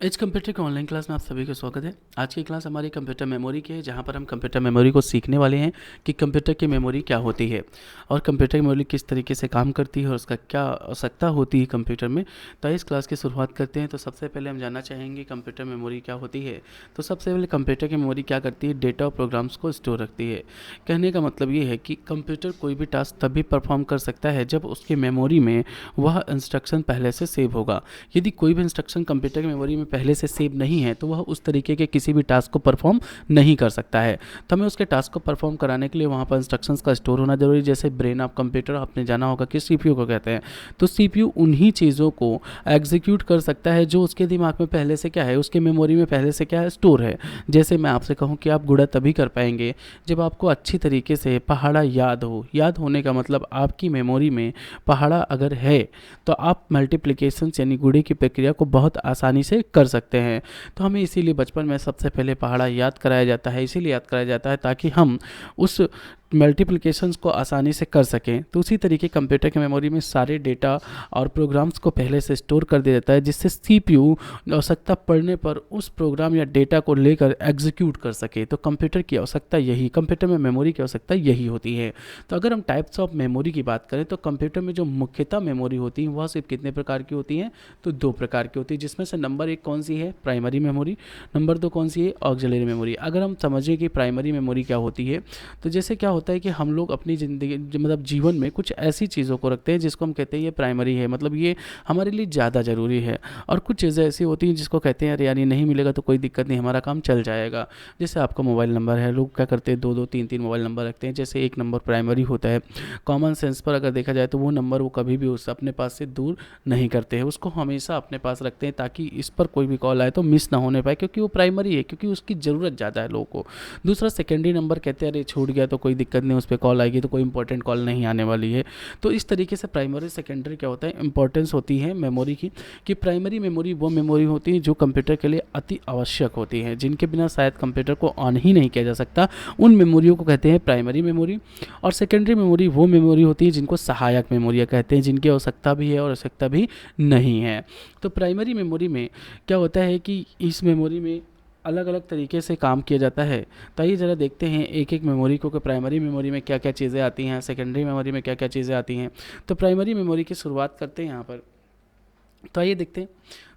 इस कंप्यूटर के online class में आप सभी का स्वागत है। आज की क्लास हमारी कंप्यूटर मेमोरी की है, जहां पर हम कंप्यूटर मेमोरी को सीखने वाले हैं कि कंप्यूटर की मेमोरी क्या होती है और कंप्यूटर की मेमोरी किस तरीके से काम करती है और उसका क्या आवश्यकता होती है कंप्यूटर में। तो इस क्लास की शुरुआत करते हैं। तो सबसे पहले हम जानना चाहेंगे कंप्यूटर मेमोरी क्या होती है। तो सबसे पहले कंप्यूटर की मेमोरी क्या करती है, डेटा और प्रोग्राम्स को स्टोर रखती है। कहने का मतलब ये है कि कंप्यूटर कोई भी टास्क तभी परफॉर्म कर सकता है जब उसकी मेमोरी में वह इंस्ट्रक्शन पहले से सेव होगा। यदि कोई भी इंस्ट्रक्शन कंप्यूटर की मेमोरी में पहले से सेव नहीं है तो वह उस तरीके के किसी भी टास्क को परफॉर्म नहीं कर सकता है। तो हमें उसके टास्क को परफॉर्म कराने के लिए वहाँ पर इंस्ट्रक्शंस का स्टोर होना जरूरी है। जैसे ब्रेन ऑफ कंप्यूटर आपने जाना होगा कि सीपीयू को कहते हैं। तो सीपीयू उन्हीं चीज़ों को एग्जीक्यूट कर सकता है जो उसके दिमाग में पहले से क्या है, उसके मेमोरी में पहले से क्या है, स्टोर है। जैसे मैं आपसे कहूँ कि आप गुणा तभी कर पाएंगे जब आपको अच्छी तरीके से पहाड़ा याद हो। याद होने का मतलब आपकी मेमोरी में पहाड़ा अगर है तो आप मल्टीप्लिकेशन यानी गुणे की प्रक्रिया को बहुत आसानी से कर सकते हैं। तो हमें इसीलिए बचपन में सबसे पहले पहाड़ा याद कराया जाता है, इसीलिए याद कराया जाता है ताकि हम उस मल्टीप्लिकेशंस को आसानी से कर सकें। तो उसी तरीके कंप्यूटर की मेमोरी में सारे डेटा और प्रोग्राम्स को पहले से स्टोर कर दिया जाता है, जिससे सीपीयू आवश्यकता पड़ने पर उस प्रोग्राम या डेटा को लेकर एग्जीक्यूट कर सके। तो कंप्यूटर की आवश्यकता यही, कंप्यूटर में मेमोरी की आवश्यकता यही होती है। तो अगर हम टाइप्स ऑफ मेमोरी की बात करें तो कंप्यूटर में जो मुख्यतः मेमोरी होती है वह सिर्फ कितने प्रकार की होती हैं, तो दो प्रकार की होती है, जिसमें से नंबर एक कौन सी है, प्राइमरी मेमोरी। नंबर दो कौन सी है, ऑक्सिलरी मेमोरी। अगर हम समझें कि प्राइमरी मेमोरी क्या होती है, तो जैसे क्या होता है कि हम लोग अपनी ज़िंदगी मतलब जीवन में कुछ ऐसी चीज़ों को रखते हैं जिसको हम कहते हैं ये प्राइमरी है, मतलब ये हमारे लिए ज़्यादा ज़रूरी है। और कुछ चीज़ें ऐसी होती हैं जिसको कहते हैं अरे यार ये नहीं मिलेगा तो कोई दिक्कत नहीं, हमारा काम चल जाएगा। जैसे आपका मोबाइल नंबर है, लोग क्या करते हैं दो दो तीन तीन मोबाइल नंबर रखते हैं। जैसे एक नंबर प्राइमरी होता है, कॉमन सेंस पर अगर देखा जाए तो वो नंबर वो कभी भी उस अपने पास से दूर नहीं करते हैं, उसको हमेशा अपने पास रखते हैं ताकि इस पर कोई भी कॉल आए तो मिस ना होने पाए, क्योंकि वो प्राइमरी है, क्योंकि उसकी ज़रूरत ज़्यादा है लोगों को। दूसरा सेकेंडरी नंबर कहते हैं अरे छूट गया तो कोई दिक्कत नहीं, उस पर कॉल आएगी तो कोई इंपॉर्टेंट कॉल नहीं आने वाली है। तो इस तरीके से प्राइमरी सेकेंडरी क्या होता है, इंपॉर्टेंस होती है मेमोरी की, कि प्राइमरी मेमोरी वो मेमोरी होती है जो कंप्यूटर के लिए अति आवश्यक होती है, जिनके बिना शायद कंप्यूटर को ऑन ही नहीं किया जा सकता। उन मेमोरियों को कहते हैं प्राइमरी मेमोरी। और सेकेंडरी मेमोरी वो मेमोरी होती है जिनको सहायक मेमोरियाँ कहते हैं, जिनकी आवश्यकता भी है और आवश्यकता भी नहीं है। तो प्राइमरी मेमोरी में क्या होता है कि इस मेमोरी में अलग अलग तरीके से काम किया जाता है। तो आइए ज़रा देखते हैं एक एक मेमोरी को कि प्राइमरी मेमोरी में क्या क्या चीज़ें आती हैं, सेकेंडरी मेमोरी में क्या क्या चीज़ें आती हैं। तो प्राइमरी मेमोरी की शुरुआत करते हैं यहाँ पर। तो आइए देखते हैं।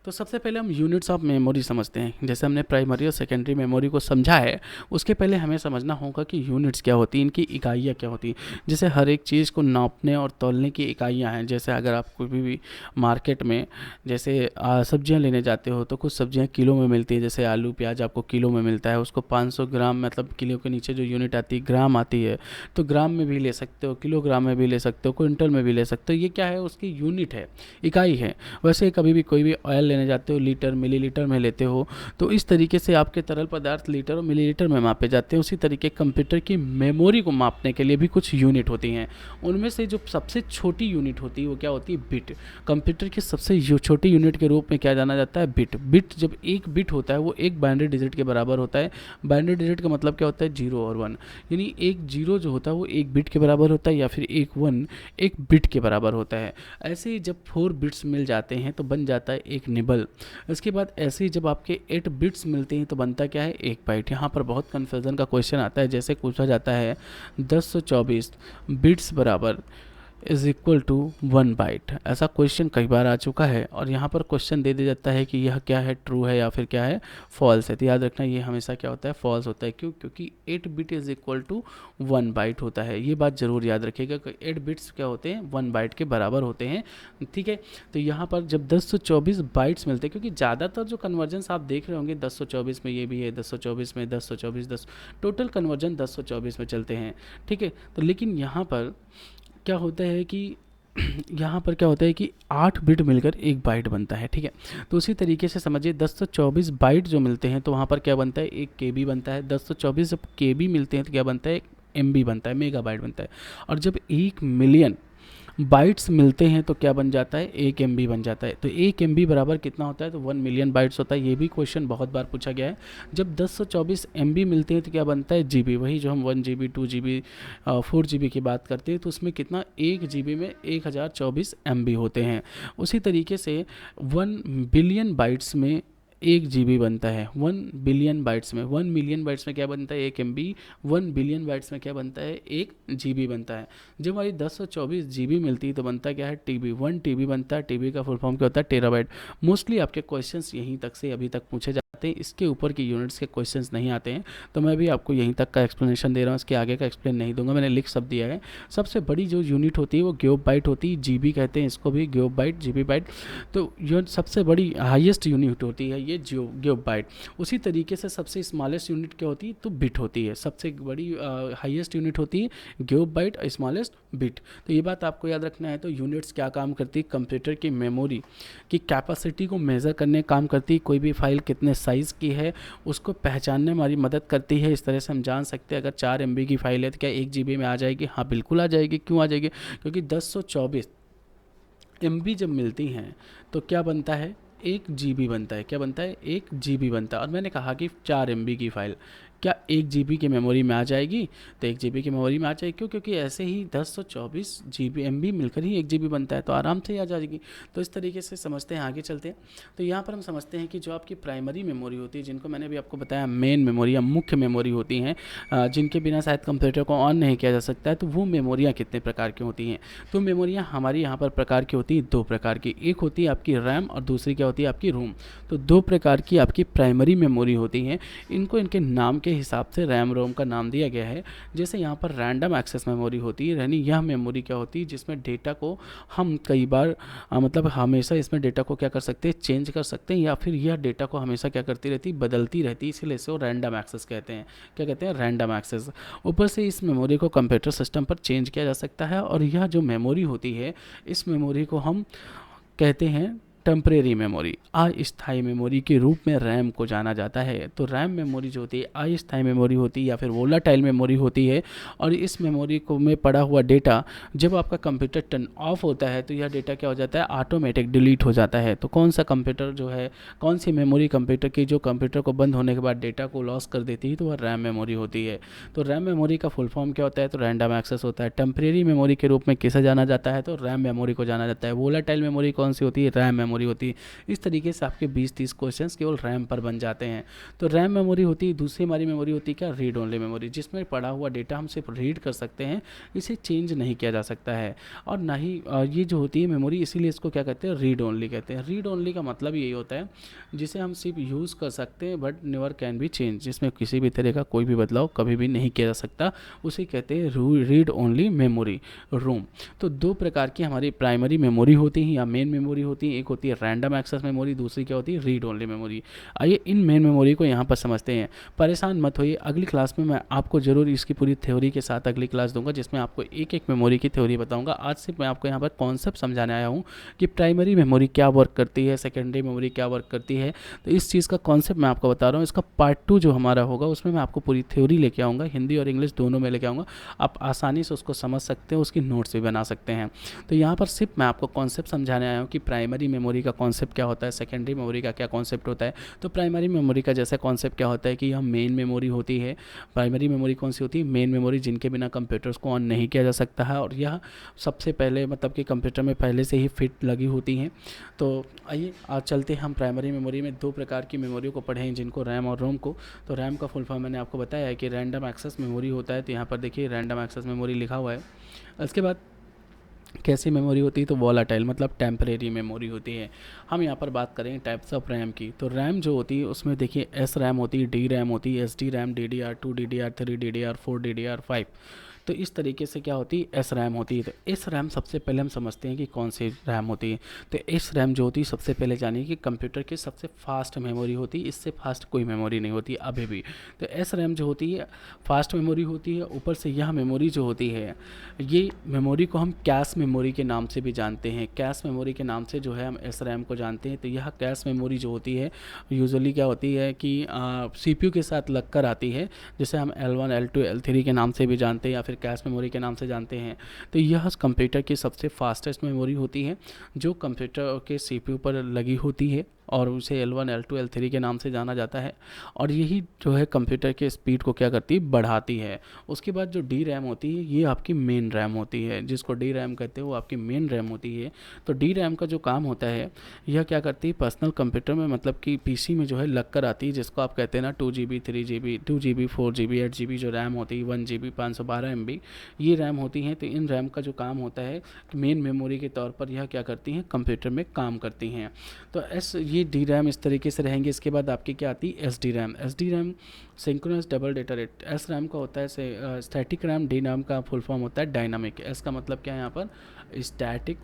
तो सबसे पहले हम यूनिट्स ऑफ मेमोरी समझते हैं। जैसे हमने प्राइमरी और सेकेंडरी मेमोरी को समझा है, उसके पहले हमें समझना होगा कि यूनिट्स क्या होती हैं, इनकी इकाइयाँ क्या होती हैं। जैसे हर एक चीज़ को नापने और तौलने की इकाइयाँ हैं। जैसे अगर आप कोई भी मार्केट में जैसे सब्जियां लेने जाते हो तो कुछ सब्जियां किलो में मिलती है, जैसे आलू प्याज आपको किलो में मिलता है, उसको 500 ग्राम मतलब किलो के नीचे जो यूनिट आती है ग्राम आती है, तो ग्राम में भी ले सकते हो, किलोग्राम में भी ले सकते हो, क्विंटल में भी ले सकते हो। ये क्या है, उसकी यूनिट है, इकाई है। वैसे कभी भी कोई भी ऑयल लेने जाते हो लीटर मिलीलीटर में लेते हो, तो इस तरीके से आपके तरल पदार्थ लीटर और मिलीलीटर में मापे जाते हैं। उसी तरीके कंप्यूटर की मेमोरी को मापने के लिए भी कुछ यूनिट होती हैं। उनमें से जो सबसे छोटी यूनिट होती है वो क्या होती है, बिट। कंप्यूटर की सबसे छोटी यूनिट के रूप में क्या जाना जाता है, बिट। बिट जब एक बिट होता है वो एक बाइनरी डिजिट के बराबर होता है। बाइनरी डिजिट का मतलब क्या होता है, जीरो और वन, यानी एक जीरो जो होता है वो एक बिट के बराबर होता है या फिर एक वन एक बिट के बराबर होता है। ऐसे ही जब 4 बिट्स मिल जाते हैं तो बन जाता है एक निबल। इसके बाद ऐसे ही जब आपके 8 बिट्स मिलते हैं तो बनता क्या है, एक बाइट। यहाँ पर बहुत कन्फ्यूज़न का क्वेश्चन आता है। जैसे पूछा जाता है 1024 बिट्स बराबर इज इक्वल टू 1 बाइट, ऐसा क्वेश्चन कई बार आ चुका है और यहाँ पर क्वेश्चन दे दिया जाता है कि यह क्या है, ट्रू है या फिर क्या है, फॉल्स है। तो याद रखना ये हमेशा क्या होता है, फॉल्स होता है। क्यों, क्योंकि 8 bit is equal to 1 byte होता है। ये बात जरूर याद रखिएगा कि 8 बिट्स क्या होते हैं, 1 बाइट के बराबर होते हैं। ठीक है। तो यहाँ पर जब 1024 बाइट्स मिलते हैं, क्योंकि ज़्यादातर जो कन्वर्जन आप देख रहे होंगे 1024 में ये भी है, 1024 में 1024 टोटल कन्वर्जन 1024 में चलते हैं। ठीक है। तो लेकिन यहाँ पर क्या होता है कि यहाँ पर क्या होता है कि 8 बिट मिलकर एक बाइट बनता है। ठीक है। तो उसी तरीके से समझिए 1024 बाइट जो मिलते हैं तो वहाँ पर क्या बनता है, एक केबी बनता है। 1024 जब केबी मिलते हैं तो क्या बनता है, एक एमबी बनता है, मेगा बाइट बनता है। और जब 1 मिलियन बाइट्स मिलते हैं तो क्या बन जाता है, एक एमबी बन जाता है। तो एक एमबी बराबर कितना होता है, तो 1 मिलियन बाइट्स होता है। ये भी क्वेश्चन बहुत बार पूछा गया है। जब 1024 एमबी मिलते हैं तो क्या बनता है, जीबी। वही जो हम 1 जीबी 2 जीबी 4 जीबी की बात करते हैं तो उसमें कितना, 1 जीबी में 1024 एमबी होते हैं। उसी तरीके से 1 बिलियन बाइट्स में 1 GB बनता है 1 बिलियन बाइट्स में। 1 मिलियन बाइट्स में क्या बनता है 1 MB। 1 बिलियन बाइट्स में क्या बनता है 1 GB बनता है। जब हमारी 1024 GB मिलती है तो बनता क्या है TB। 1 TB बनता है। TB का फुल फॉर्म क्या होता है टेराबाइट। मोस्टली आपके क्वेश्चंस यहीं तक से अभी तक पूछे जाते हैं, इसके ऊपर की यूनिट्स के क्वेश्चंस नहीं आते हैं, तो मैं भी आपको यहीं तक का एक्सप्लेनेशन दे रहा हूँ, इसके आगे का एक्सप्लेन नहीं दूंगा, मैंने लिख सब दिया है। सबसे बड़ी जो यूनिट होती है वो ग्योब बाइट होती है, GB कहते हैं इसको भी, ग्योब बाइट, GB बाइट। तो ये सबसे बड़ी हाईएस्ट यूनिट होती है ये ग्योब बाइट। उसी तरीके से सबसे स्मॉलेस्ट यूनिट क्या होती है तो बिट होती है। सबसे बड़ी हाईएस्ट यूनिट होती है ग्योब बाइट, स्मॉलेस्ट बिट। तो ये बात आपको याद रखना है। तो यूनिट्स क्या काम करती है, कंप्यूटर की मेमोरी की कैपेसिटी को मेज़र करने काम करती है। कोई भी फाइल कितने साइज़ की है उसको पहचानने में हमारी मदद करती है। इस तरह से हम जान सकते हैं अगर 4 MB की फाइल है तो क्या 1 GB में आ जाएगी, हाँ बिल्कुल आ जाएगी। क्यों आ जाएगी, क्योंकि 1024 MB जब मिलती हैं तो क्या बनता है 1 GB बनता है। क्या बनता है 1 GB बनता है। और मैंने कहा कि 4 MB की फ़ाइल क्या 1 GB की मेमोरी में आ जाएगी, तो 1 GB की मेमोरी में आ जाएगी। क्यों, क्योंकि ऐसे ही 1024 MB मिलकर ही 1 GB बनता है, तो आराम से ही आ जाएगी। तो इस तरीके से समझते हैं, आगे चलते हैं। तो यहाँ पर हम समझते हैं कि जो आपकी प्राइमरी मेमोरी होती है, जिनको मैंने भी आपको बताया मेन मेमोरी या मुख्य मेमोरी होती हैं, जिनके बिना शायद कंप्यूटर को ऑन नहीं किया जा सकता है, तो वो मेमोरियाँ कितने प्रकार की होती हैं। तो मेमोरियाँ हमारी यहाँ पर प्रकार की होती हैं 2 प्रकार की। एक होती है आपकी रैम और दूसरी क्या होती है आपकी रोम। तो 2 प्रकार की आपकी प्राइमरी मेमोरी होती हैं। इनको इनके नाम के हिसाब से रैम रोम का नाम दिया गया है। जैसे यहाँ पर रैंडम एक्सेस मेमोरी होती है, यानी यह मेमोरी क्या होती है जिसमें डेटा को हम कई बार मतलब हमेशा इसमें डेटा को क्या कर सकते हैं चेंज कर सकते हैं, या फिर यह डेटा को हमेशा क्या करती रहती बदलती रहती, इसीलिए इसे वो रैंडम एक्सेस कहते हैं। क्या कहते हैं रैंडम एक्सेस। ऊपर से इस मेमोरी को कंप्यूटर सिस्टम पर चेंज किया जा सकता है। और यह जो मेमोरी होती है इस मेमोरी को हम कहते हैं टेम्परेरी मेमोरी, अस्थायी मेमोरी के रूप में रैम को जाना जाता है। तो रैम मेमोरी जो होती है अस्थायी मेमोरी होती है या फिर वोलाटाइल मेमोरी होती है। और इस मेमोरी को में पड़ा हुआ डेटा जब आपका कंप्यूटर टर्न ऑफ होता है तो यह डेटा क्या हो जाता है ऑटोमेटिक डिलीट हो जाता है। तो कौन सा कंप्यूटर जो है, कौन सी मेमोरी कंप्यूटर की जो कंप्यूटर को बंद होने के बाद डेटा को लॉस कर देती है, तो वह रैम मेमोरी होती है। तो रैम मेमोरी का फुल फॉर्म क्या होता है, तो रैंडम एक्सेस होता है। टेम्परेरी मेमोरी के रूप में किसे जाना जाता है, तो रैम मेमोरी को जाना जाता है। वोलाटाइल मेमोरी कौन सी होती है, रैम मेमोरी होती है। इस तरीके से आपके 20-30 क्वेश्चंस केवल रैम पर बन जाते हैं। तो रैम मेमोरी होती है। दूसरी हमारी मेमोरी होती है क्या, रीड ओनली मेमोरी, जिसमें पड़ा हुआ डेटा हम सिर्फ रीड कर सकते हैं, इसे चेंज नहीं किया जा सकता है। और ना ही ये जो होती है मेमोरी, इसीलिए इसको क्या कहते हैं रीड ओनली कहते हैं। रीड ओनली का मतलब यही होता है जिसे हम सिर्फ यूज़ कर सकते हैं but never can be change, जिसमें किसी भी तरह का कोई भी बदलाव कभी भी नहीं किया जा सकता, उसे कहते हैं रीड ओनली मेमोरी, रोम। तो 2 प्रकार की हमारी प्राइमरी मेमोरी होती हैं या मेन मेमोरी होती है। एक होती है रैंडम एक्सेस मेमोरी, दूसरी क्या होती है रीड ओनली मेमोरी। आइए इन मेन मेमोरी को यहाँ पर समझते हैं। परेशान मत होइए, अगली क्लास में मैं आपको ज़रूर इसकी पूरी थ्योरी के साथ अगली क्लास दूंगा, जिसमें आपको एक एक मेमोरी की थ्योरी बताऊंगा। आज सिर्फ मैं आपको यहाँ पर कॉन्सेप्ट समझाने आया हूँ कि प्राइमरी मेमोरी क्या वर्क करती है, सेकेंडरी मेमोरी क्या वर्क करती है। तो इस चीज़ का कॉन्सेप्ट मैं आपको बता रहा हूँ। इसका पार्ट 2 जो हमारा होगा उसमें मैं आपको पूरी थ्योरी लेके आऊँगा, हिंदी और इंग्लिश दोनों में लेके आऊँगा। आप आसानी से उसको समझ सकते हैं, उसकी नोट्स भी बना सकते हैं। तो यहाँ पर सिर्फ मैं आपको कॉन्सेप्ट समझाने आया हूँ कि प्राइमरी मेमोरी का कॉन्सेप्ट क्या होता है, सेकेंडरी मेमोरी का क्या कॉन्सेप्ट होता है। तो प्राइमरी मेमोरी का जैसे कॉन्सेप्ट क्या होता है कि यह मेन मेमोरी होती है। प्राइमरी मेमोरी कौन सी होती है, मेन मेमोरी, जिनके बिना कंप्यूटर्स को ऑन नहीं किया जा सकता है, और यह सबसे पहले मतलब कि कंप्यूटर में पहले से ही फिट लगी होती हैं। तो आइए आज चलते हैं हम प्राइमरी मेमोरी में 2 प्रकार की मेमोरी को पढ़ें, जिनको रैम और रोम को। तो रैम का फुल फॉर्म मैंने आपको बताया है कि रैंडम एक्सेस मेमोरी होता है। तो यहाँ पर देखिए रैंडम एक्सेस मेमोरी लिखा हुआ है। इसके बाद कैसी मेमोरी होती है, तो वोलाटाइल मतलब टेम्परेरी मेमोरी होती है। हम यहाँ पर बात करें टाइप्स ऑफ रैम की। तो रैम जो होती है उसमें देखिए एस रैम होती है, डी रैम होती है, S D RAM, DDR2, DDR3, DDR4, DDR5। तो इस तरीके से क्या होती है एस रैम होती है। तो एस रैम सबसे पहले हम समझते हैं कि कौन सी रैम होती है। तो एस रैम जो होती है सबसे पहले जानिए कि कंप्यूटर की सबसे फास्ट मेमोरी होती है, इससे फास्ट कोई मेमोरी नहीं होती अभी भी। तो एस रैम जो होती है फास्ट मेमोरी होती है। ऊपर से यह मेमोरी जो होती है, ये मेमोरी को हम कैश मेमोरी के नाम से भी जानते हैं। कैश मेमोरी के नाम से जो है हम एस रैम को जानते हैं। तो यह कैश मेमोरी जो होती है यूजुअली क्या होती है कि CPU के साथ लगकर आती है, जिसे हम L1, L2, L3 के नाम से भी जानते हैं या फिर कैश मेमोरी के नाम से जानते हैं। तो यह कंप्यूटर की सबसे फास्टेस्ट मेमोरी होती है जो कंप्यूटर के CPU पर लगी होती है। और उसे L1 L2 L3 के नाम से जाना जाता है। और यही जो है कंप्यूटर के स्पीड को क्या करती है, बढ़ाती है। उसके बाद जो डी रैम होती है ये आपकी मेन रैम होती है, जिसको डी रैम कहते हैं, वो आपकी मेन रैम होती है। तो डी रैम का जो काम होता है, यह क्या करती है, पर्सनल कंप्यूटर में मतलब कि पीसी में जो है लग कर आती है, जिसको आप कहते हैं ना 2 GB 3 GB 2 GB 4 GB 8 GB जो रैम होती है, 1 GB 512 MB ये रैम होती हैं। तो इन रैम का जो काम होता है मेन मेमोरी के तौर पर यह क्या करती हैं, कंप्यूटर में काम करती हैं। तो ये डी रैम इस तरीके से रहेंगे। इसके बाद आपकी क्या आती है, S D RAM. S D RAM synchronous double data rate. S RAM का होता है स्टैटिक रैम, डी रैम का फुल फॉर्म होता है डायनामिक। एस का मतलब क्या है यहाँ पर, स्टैटिक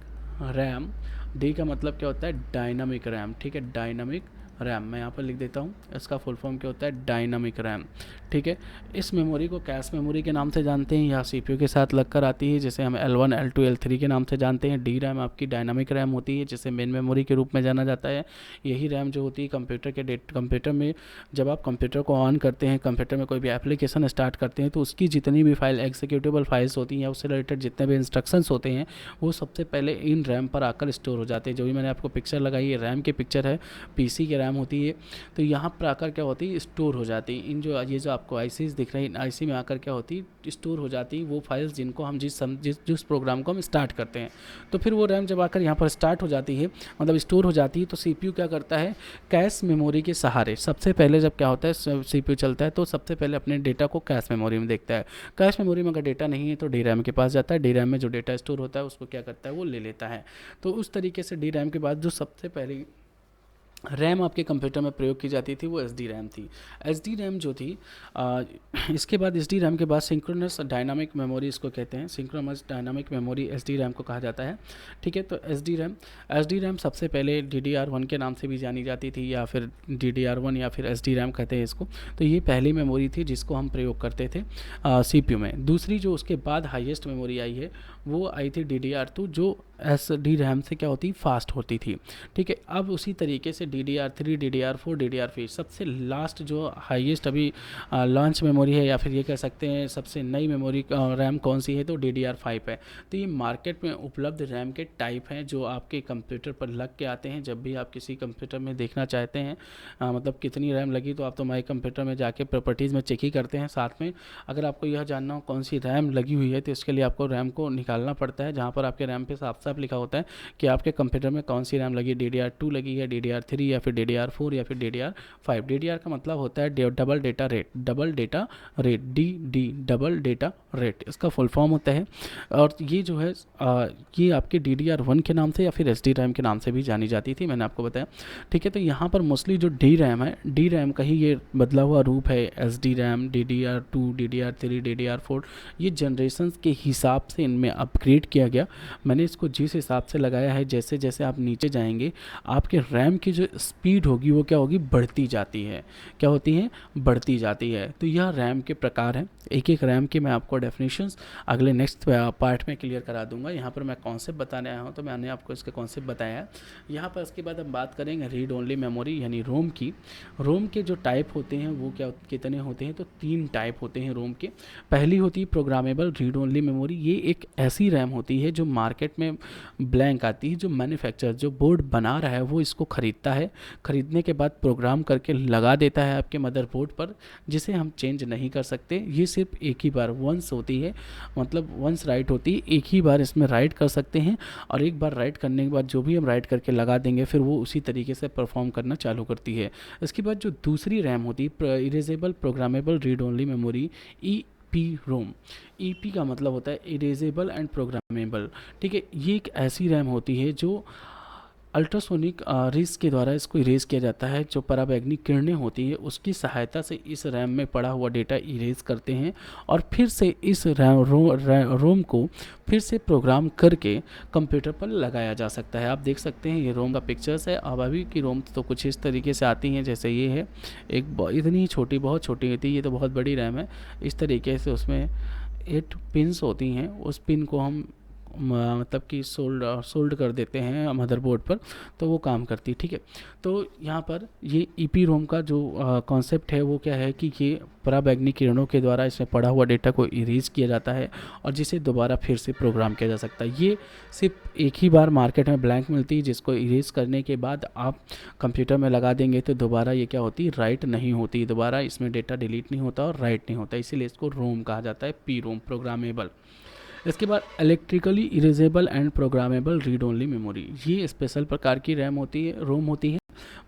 रैम। डी का मतलब क्या होता है, डायनामिक रैम। ठीक है, डायनामिक रैम मैं यहाँ पर लिख देता हूँ, इसका फुल फॉर्म क्या होता है, डायनामिक रैम। ठीक है, इस मेमोरी को कैश मेमोरी के नाम से जानते हैं, यहाँ सीपीयू के साथ लगकर आती है, जिसे हम L1 L2 L3 के नाम से जानते हैं। डी रैम आपकी डायनामिक रैम होती है, जिसे मेन मेमोरी के रूप में जाना जाता है। यही रैम जो होती है कंप्यूटर में जब आप कंप्यूटर को ऑन करते हैं, कंप्यूटर में कोई भी एप्लीकेशन स्टार्ट करते हैं, तो उसकी जितनी भी फाइल एग्जीक्यूटेबल फाइल्स होती हैं या उससे रिलेटेड जितने भी इंस्ट्रक्शंस होते हैं, वो सबसे पहले इन रैम पर आकर स्टोर हो जाते हैं। जो भी मैंने आपको पिक्चर लगाई है, रैम की पिक्चर है, पीसी की रैम होती है। तो यहाँ पर आकर क्या होती है, स्टोर हो जाती है। ये जो आपको आईसीज दिख रही है, आईसी में आकर क्या होती है, स्टोर हो जाती है वो फाइल्स जिनको हम जिस प्रोग्राम को हम स्टार्ट करते हैं। तो फिर वो रैम जब आकर यहाँ पर स्टार्ट हो जाती है, मतलब स्टोर हो जाती है, तो सीपीयू क्या करता है, कैश मेमोरी के सहारे सबसे पहले जब क्या होता है सीपीयू चलता है, तो सबसे पहले अपने डेटा को कैश मेमोरी में देखता है। कैश मेमोरी में अगर डेटा नहीं है तो डी रैम के पास जाता है, डी रैम में जो डेटा स्टोर होता है उसको क्या करता है, वो ले लेता है। तो उस तरीके से डी रैम के बाद जो सबसे पहले रैम आपके कंप्यूटर में प्रयोग की जाती थी वो एस डी रैम थी। एस डी रैम जो थी इसके बाद एस डी रैम के बाद सिंक्रोनस डायनामिक मेमोरी इसको कहते हैं, synchronous dynamic memory S D RAM को कहा जाता है। ठीक है, तो एस डी रैम सबसे पहले DDR1 के नाम से भी जानी जाती थी, या फिर DDR1 या फिर एस डी रैम कहते हैं इसको। तो ये पहली मेमोरी थी जिसको हम प्रयोग करते थे CPU में। दूसरी जो उसके बाद हाईएस्ट मेमोरी आई है वो आई थी DDR2, जो एस डी रैम से क्या होती, फास्ट होती थी। ठीक है, अब उसी तरीके से DDR3 DDR4 DDR5 सबसे लास्ट जो हाईएस्ट अभी लॉन्च मेमोरी है, या फिर ये कह सकते हैं सबसे नई मेमोरी रैम कौन सी है, तो DDR5 है। तो ये मार्केट में उपलब्ध रैम के टाइप हैं जो आपके कंप्यूटर पर लग के आते हैं। जब भी आप किसी कंप्यूटर में देखना चाहते हैं मतलब कितनी रैम लगी, तो आप तो माई कंप्यूटर में जाके प्रॉपर्टीज़ में चेक ही करते हैं। साथ में अगर आपको यह जानना हो कौन सी रैम लगी हुई है, तो इसके लिए आपको रैम को निकालना पड़ता है, जहाँ पर आपके रैम पे साफ साफ लिखा होता है कि आपके कंप्यूटर में कौन सी रैम लगी, DDR2 लगी है, DDR3 या फिर DDR4 या फिर DDR5। DDR का मतलब होता है double data rate, double data rate, D double data rate इसका फुल फॉर्म होता है। और ये जो है ये आपके DDR1 के नाम से या फिर SD रैम के नाम से भी जानी जाती थी, मैंने आपको बताया। ठीक है, तो यहाँ पर मोस्टली जो डी रैम है, डी रैम का ही ये बदला हुआ रूप है। SD RAM, DDR2 DDR3 DDR4 ये जनरेशन्स के हिसाब से इनमें अपग्रेड किया गया। मैंने इसको जिस हिसाब से लगाया है, जैसे जैसे आप नीचे जाएंगे आपके रैम की जो स्पीड होगी वो क्या होगी, बढ़ती जाती है। क्या होती है, बढ़ती जाती है। तो यह रैम के प्रकार हैं। एक एक रैम की मैं आपको डेफिनेशंस अगले नेक्स्ट पार्ट में क्लियर करा दूंगा। यहाँ पर मैं कॉन्सेप्ट बताने आया हूँ, तो मैंने आपको इसके कॉन्सेप्ट बताया है। यहाँ पर इसके बाद हम बात करेंगे रीड ओनली मेमोरी यानी रोम की। रोम के जो टाइप होते हैं वो क्या कितने होते हैं, तो 3 टाइप होते हैं रोम के। पहली होती है प्रोग्रामेबल रीड ओनली मेमोरी। ये एक ऐसी रैम होती है जो मार्केट में ब्लैंक आती है, जो मैन्युफैक्चरर जो बोर्ड बना रहा है वो इसको ख़रीदता है, ख़रीदने के बाद प्रोग्राम करके लगा देता है आपके मदरबोर्ड पर, जिसे हम चेंज नहीं कर सकते। ये सिर्फ एक ही बार वंस होती है, मतलब वंस राइट होती है, एक ही बार इसमें राइट कर सकते हैं। और एक बार राइट करने के बाद जो भी हम राइट करके लगा देंगे फिर वो उसी तरीके से परफॉर्म करना चालू करती है। इसके बाद जो दूसरी रैम होती है erasable programmable read only memory, EP रोम। EP का मतलब होता है इरेजेबल एंड प्रोग्रामेबल। ठीक है, ये एक ऐसी रैम होती है जो अल्ट्रासोनिक रेस के द्वारा इसको इरेज किया जाता है। जो पराबैंगनी किरणें होती है उसकी सहायता से इस रैम में पड़ा हुआ डेटा इरेज करते हैं और फिर से इस रोम को फिर से प्रोग्राम करके कंप्यूटर पर लगाया जा सकता है। आप देख सकते हैं ये रोम का पिक्चर्स है। अब अभी की रोम तो कुछ इस तरीके से आती हैं, जैसे ये है एक इतनी छोटी, बहुत छोटी होती है, ये तो बहुत बड़ी रैम है। इस तरीके से उसमें 8 पिन्स होती हैं, उस पिन को हम मतलब कि सोल्ड कर देते हैं मदरबोर्ड पर, तो वो काम करती है। ठीक है, तो यहाँ पर ये ईपी रोम का जो कॉन्सेप्ट है वो क्या है कि ये पराबैंगनी किरणों के द्वारा इसमें पड़ा हुआ डेटा को इरेज किया जाता है और जिसे दोबारा फिर से प्रोग्राम किया जा सकता है। ये सिर्फ एक ही बार मार्केट में ब्लैंक मिलती है, जिसको इरेज करने के बाद आप कंप्यूटर में लगा देंगे तो दोबारा ये क्या होती है, राइट नहीं होती, दोबारा इसमें डेटा डिलीट नहीं होता और राइट नहीं होता, इसीलिए इसको रोम कहा जाता है, पी रोम, प्रोग्रामेबल। इसके बाद electrically erasable and programmable read only memory, ये स्पेशल प्रकार की रैम होती है, रोम होती है।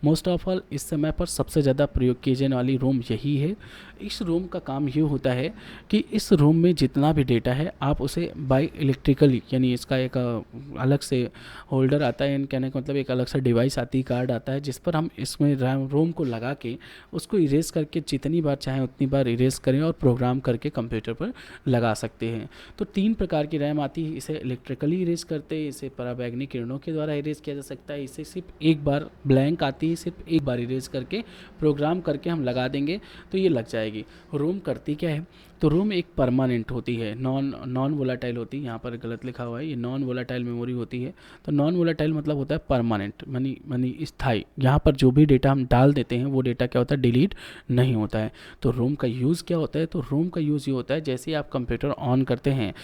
मोस्ट ऑफ ऑल इस समय पर सबसे ज़्यादा प्रयोग किए जाने वाली रोम यही है। इस रोम का काम ये होता है कि इस रोम में जितना भी डेटा है आप उसे बाय इलेक्ट्रिकली, यानी इसका एक अलग से होल्डर आता है, कहने का मतलब एक अलग सा डिवाइस आती है, कार्ड आता है, जिस पर हम इसमें रोम को लगा के उसको इरेज करके जितनी बार चाहें उतनी बार इरेज करें और प्रोग्राम करके कंप्यूटर पर लगा सकते हैं। तो 3 प्रकार की रैम आती है, इसे इलेक्ट्रिकली इरेज करते हैं, इसे पराबैंगनी किरणों के द्वारा इरेज किया जा सकता है, इसे सिर्फ एक बार ब्लैंक आती है, सिर्फ एक बार इरेज करके प्रोग्राम करके हम लगा देंगे तो ये लग जाएगी। रोम करती क्या है, तो रोम एक परमानेंट होती है, नॉन वोलाटाइल होती है, यहाँ पर गलत लिखा हुआ है, ये नॉन वोलाटाइल मेमोरी होती है। तो नॉन वोलाटाइल मतलब होता है परमानेंट, मानी स्थायी, यहाँ पर जो भी डेटा हम डाल देते हैं वो डेटा क्या होता है, डिलीट नहीं होता है। तो रोम का यूज़ क्या होता है, तो रोम का यूज़ ये होता है जैसे आप कंप्यूटर ऑन करते हैं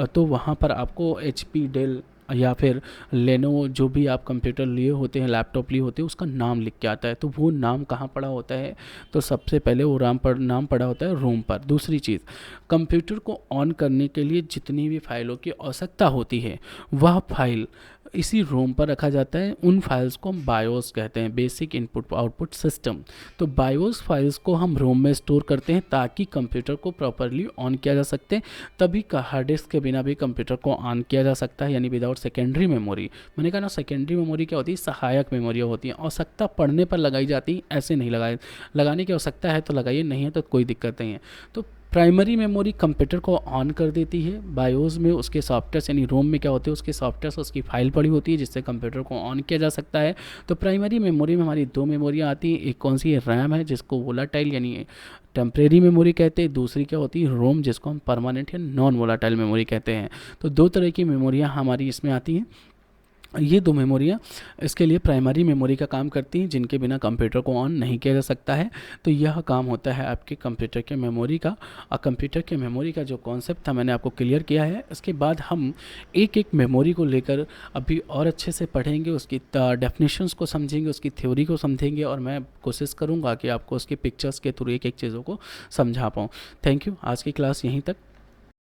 तो वहाँ पर आपको HP, डेल या फिर लेनोवो जो भी आप कंप्यूटर लिए होते हैं, लैपटॉप लिए होते हैं, उसका नाम लिख के आता है। तो वो नाम कहाँ पड़ा होता है, तो सबसे पहले वो नाम पड़ा होता है रोम पर। दूसरी चीज़, कंप्यूटर को ऑन करने के लिए जितनी भी फाइलों की आवश्यकता होती है वह फाइल इसी रोम पर रखा जाता है। उन फाइल्स को हम बायोस कहते हैं, बेसिक इनपुट आउटपुट सिस्टम। तो बायोस फाइल्स को हम रोम में स्टोर करते हैं ताकि कंप्यूटर को प्रॉपरली ऑन किया जा सकते हैं। तभी हार्ड डिस्क के बिना भी कंप्यूटर को ऑन किया जा सकता है, यानी विदाउट सेकेंडरी मेमोरी। मैंने कहा ना, सेकेंडरी मेमोरी क्या होती है, सहायक मेमोरियाँ होती हैं, आवश्यकता पड़ने पर लगाई जाती, ऐसे नहीं लगाने की आवश्यकता है तो लगाइए, नहीं है तो कोई दिक्कत नहीं है। तो प्राइमरी मेमोरी कंप्यूटर को ऑन कर देती है, बायोस में उसके सॉफ्टवेयर यानी रोम में क्या होते हैं, उसके सॉफ्टवेयर उसकी फाइल पड़ी होती है जिससे कंप्यूटर को ऑन किया जा सकता है। तो प्राइमरी मेमोरी में हमारी 2 मेमोरियाँ आती हैं, एक कौन सी है, रैम है जिसको वोलाटाइल यानी टेम्परेरी मेमोरी कहते हैं, दूसरी क्या होती है, रोम जिसको हम परमानेंट या नॉन वोलाटाइल मेमोरी कहते हैं। तो 2 तरह की मेमोरियाँ हमारी इसमें आती हैं। ये 2 मेमोरियाँ इसके लिए प्राइमरी मेमोरी का काम करती हैं, जिनके बिना कंप्यूटर को ऑन नहीं किया जा सकता है। तो यह काम होता है आपके कंप्यूटर के मेमोरी का। और कंप्यूटर के मेमोरी का जो कॉन्सेप्ट था मैंने आपको क्लियर किया है। इसके बाद हम एक एक मेमोरी को लेकर अभी और अच्छे से पढ़ेंगे, उसकी डेफिनेशंस को समझेंगे, उसकी थ्योरी को समझेंगे, और मैं कोशिश करूँगा कि आपको उसके पिक्चर्स के थ्रू एक एक चीज़ों को समझा पाऊँ। Thank you. आज की क्लास यहीं तक।